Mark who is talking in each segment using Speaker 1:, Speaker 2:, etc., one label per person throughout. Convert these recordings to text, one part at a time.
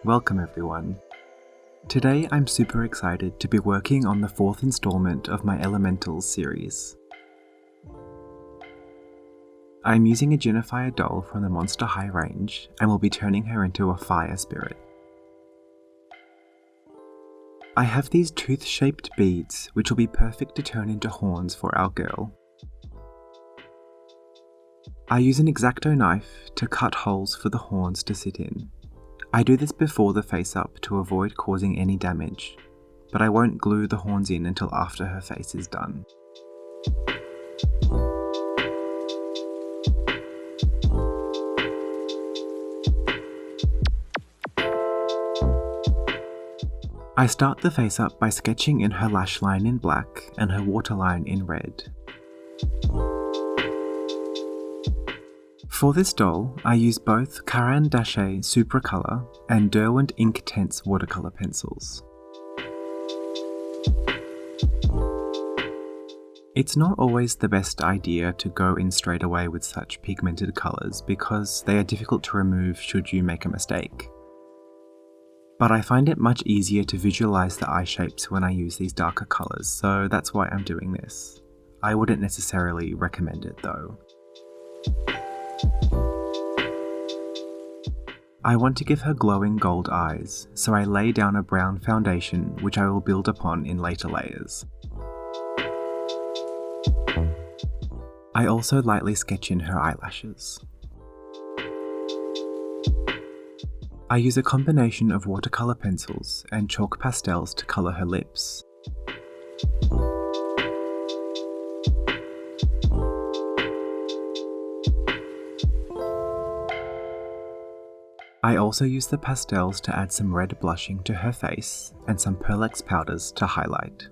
Speaker 1: Welcome everyone. Today I'm super excited to be working on the 4th installment of my Elementals series. I'm using a Jinafire doll from the Monster High range and will be turning her into a fire spirit. I have these tooth-shaped beads which will be perfect to turn into horns for our girl. I use an X-Acto knife to cut holes for the horns to sit in. I do this before the face up to avoid causing any damage, but I won't glue the horns in until after her face is done. I start the face up by sketching in her lash line in black and her waterline in red. For this doll, I use both Caran d'Ache Supracolor and Derwent Inktense watercolor pencils. It's not always the best idea to go in straight away with such pigmented colours because they are difficult to remove should you make a mistake. But I find it much easier to visualise the eye shapes when I use these darker colours, so that's why I'm doing this. I wouldn't necessarily recommend it though. I want to give her glowing gold eyes, so I lay down a brown foundation which I will build upon in later layers. I also lightly sketch in her eyelashes. I use a combination of watercolour pencils and chalk pastels to colour her lips. I also use the pastels to add some red blushing to her face and some Pearlex powders to highlight.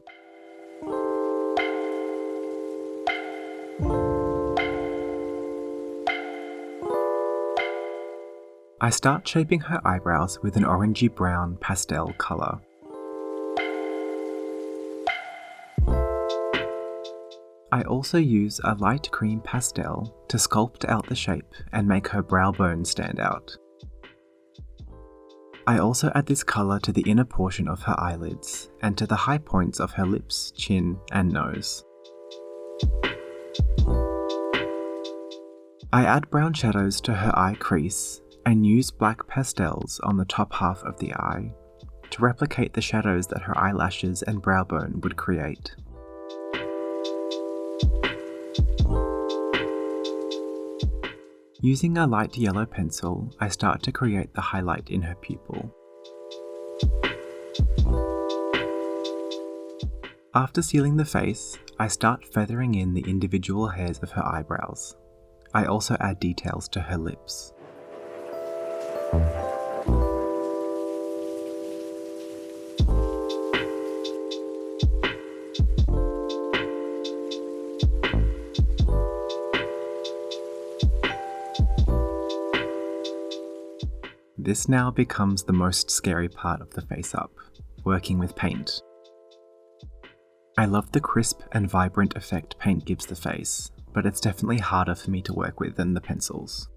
Speaker 1: I start shaping her eyebrows with an orangey brown pastel colour. I also use a light cream pastel to sculpt out the shape and make her brow bone stand out. I also add this colour to the inner portion of her eyelids and to the high points of her lips, chin and nose. I add brown shadows to her eye crease and use black pastels on the top half of the eye to replicate the shadows that her eyelashes and brow bone would create. Using a light yellow pencil, I start to create the highlight in her pupil. After sealing the face, I start feathering in the individual hairs of her eyebrows. I also add details to her lips. This now becomes the most scary part of the face up, working with paint. I love the crisp and vibrant effect paint gives the face, but it's definitely harder for me to work with than the pencils.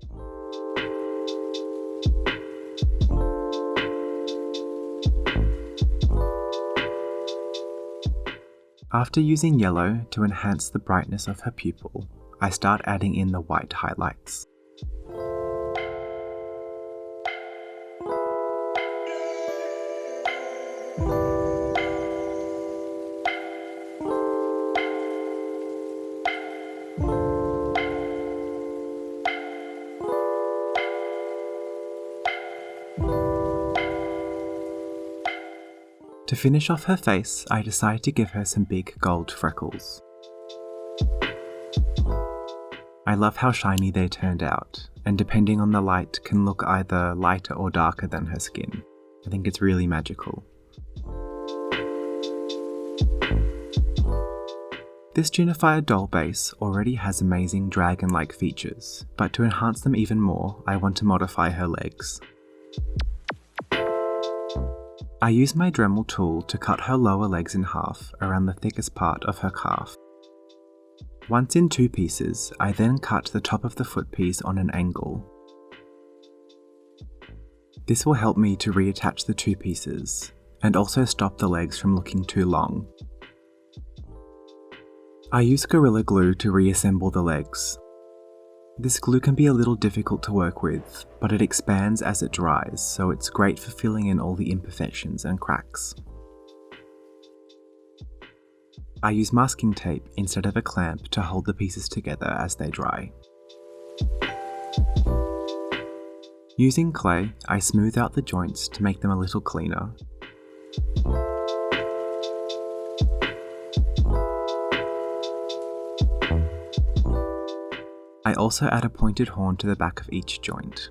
Speaker 1: After using yellow to enhance the brightness of her pupil, I start adding in the white highlights. To finish off her face, I decide to give her some big gold freckles. I love how shiny they turned out, and depending on the light can look either lighter or darker than her skin. I think it's really magical. This Jinafire doll base already has amazing dragon-like features, but to enhance them even more, I want to modify her legs. I use my Dremel tool to cut her lower legs in half around the thickest part of her calf. Once in 2 pieces, I then cut the top of the foot piece on an angle. This will help me to reattach the two pieces, and also stop the legs from looking too long. I use Gorilla Glue to reassemble the legs. This glue can be a little difficult to work with, but it expands as it dries, so it's great for filling in all the imperfections and cracks. I use masking tape instead of a clamp to hold the pieces together as they dry. Using clay, I smooth out the joints to make them a little cleaner. I also add a pointed horn to the back of each joint.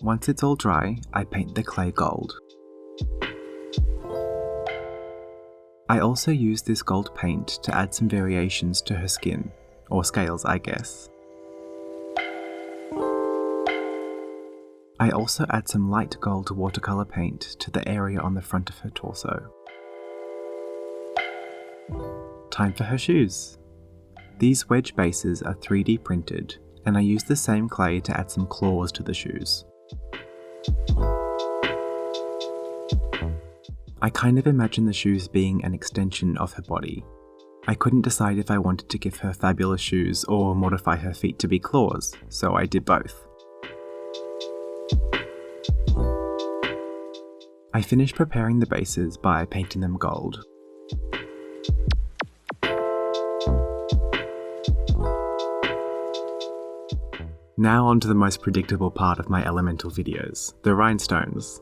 Speaker 1: Once it's all dry, I paint the clay gold. I also use this gold paint to add some variations to her skin, or scales I guess. I also add some light gold watercolour paint to the area on the front of her torso. Time for her shoes! These wedge bases are 3D printed, and I use the same clay to add some claws to the shoes. I kind of imagine the shoes being an extension of her body. I couldn't decide if I wanted to give her fabulous shoes or modify her feet to be claws, so I did both. I finished preparing the bases by painting them gold. Now on to the most predictable part of my elemental videos, the rhinestones.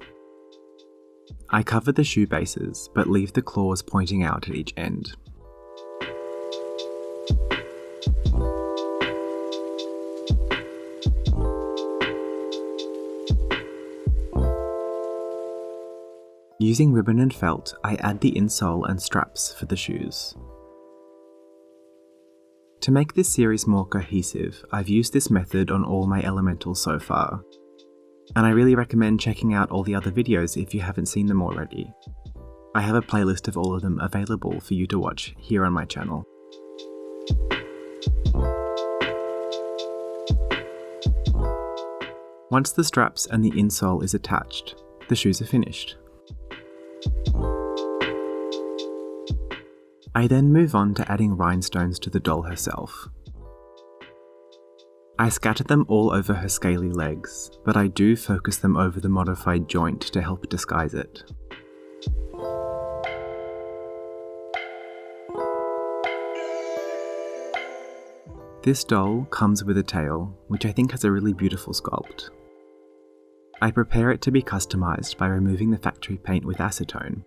Speaker 1: I cover the shoe bases, but leave the claws pointing out at each end. Using ribbon and felt, I add the insole and straps for the shoes. To make this series more cohesive, I've used this method on all my elementals so far, and I really recommend checking out all the other videos if you haven't seen them already. I have a playlist of all of them available for you to watch here on my channel. Once the straps and the insole is attached, the shoes are finished. I then move on to adding rhinestones to the doll herself. I scatter them all over her scaly legs, but I do focus them over the modified joint to help disguise it. This doll comes with a tail, which I think has a really beautiful sculpt. I prepare it to be customized by removing the factory paint with acetone.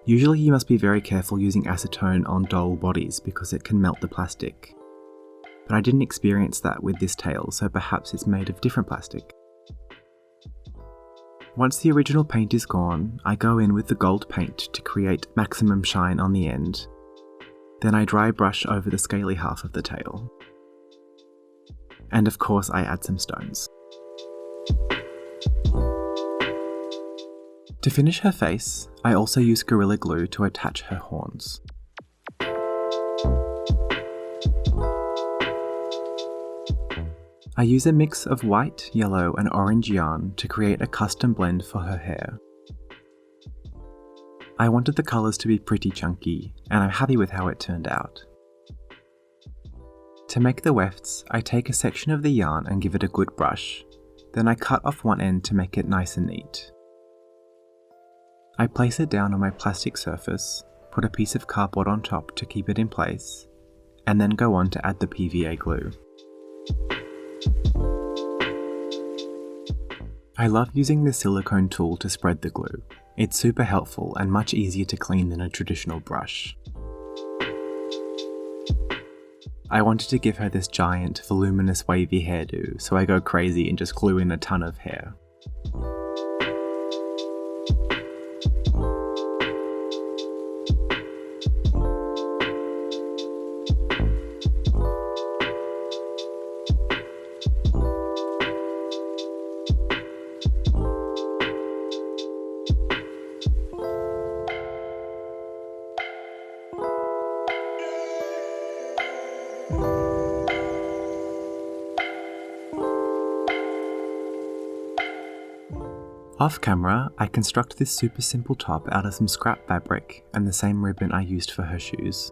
Speaker 1: Usually you must be very careful using acetone on doll bodies because it can melt the plastic. But I didn't experience that with this tail, so perhaps it's made of different plastic. Once the original paint is gone, I go in with the gold paint to create maximum shine on the end. Then I dry brush over the scaly half of the tail. And of course I add some stones. To finish her face, I also use Gorilla Glue to attach her horns. I use a mix of white, yellow and orange yarn to create a custom blend for her hair. I wanted the colours to be pretty chunky, and I'm happy with how it turned out. To make the wefts, I take a section of the yarn and give it a good brush, then I cut off one end to make it nice and neat. I place it down on my plastic surface, put a piece of cardboard on top to keep it in place, and then go on to add the PVA glue. I love using the silicone tool to spread the glue. It's super helpful and much easier to clean than a traditional brush. I wanted to give her this giant, voluminous wavy hairdo, so I go crazy and just glue in a ton of hair. Off camera, I construct this super simple top out of some scrap fabric and the same ribbon I used for her shoes.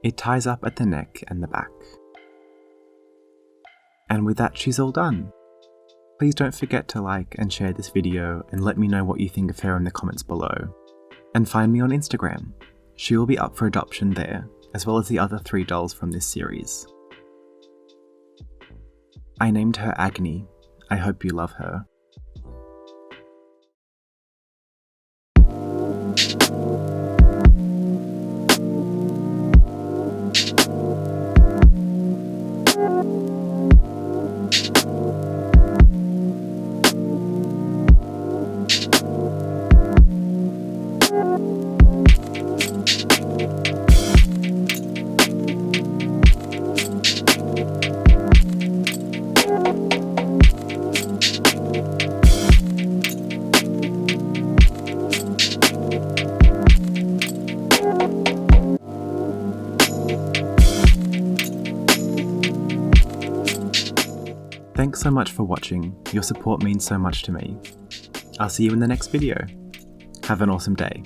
Speaker 1: It ties up at the neck and the back. And with that, she's all done. Please don't forget to like and share this video and let me know what you think of her in the comments below. And find me on Instagram. She will be up for adoption there, as well as the other 3 dolls from this series. I named her Agni. I hope you love her. Thanks so much for watching, your support means so much to me. I'll see you in the next video. Have an awesome day.